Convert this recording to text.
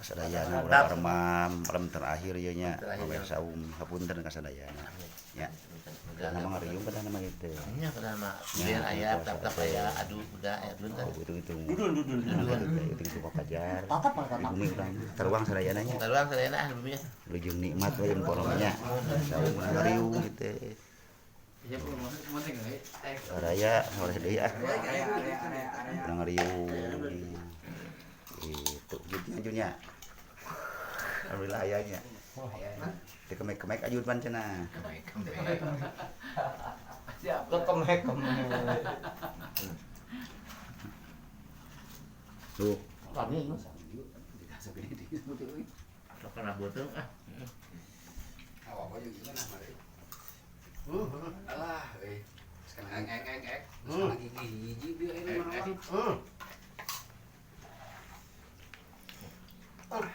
kasadayana ulah remam terakhir ieu nya oleh saum hapunten kasadayana nya nama ngariung pada nama itu nya pada nama biar aya tap aya adu budak aya dudun itu papajar bumi urang taruang sadayana nya bumi lujung nikmat we jeung porongnya saum ngariung kitu raya oleh deui ngariung itu gitu nya alhamdulillah ayahnya teu kemek-kemek ajud pan cenah kemek tuh kami kana beuteung awak aja gimana mari alah euy sekarang ek lagi hiji bieu ini mah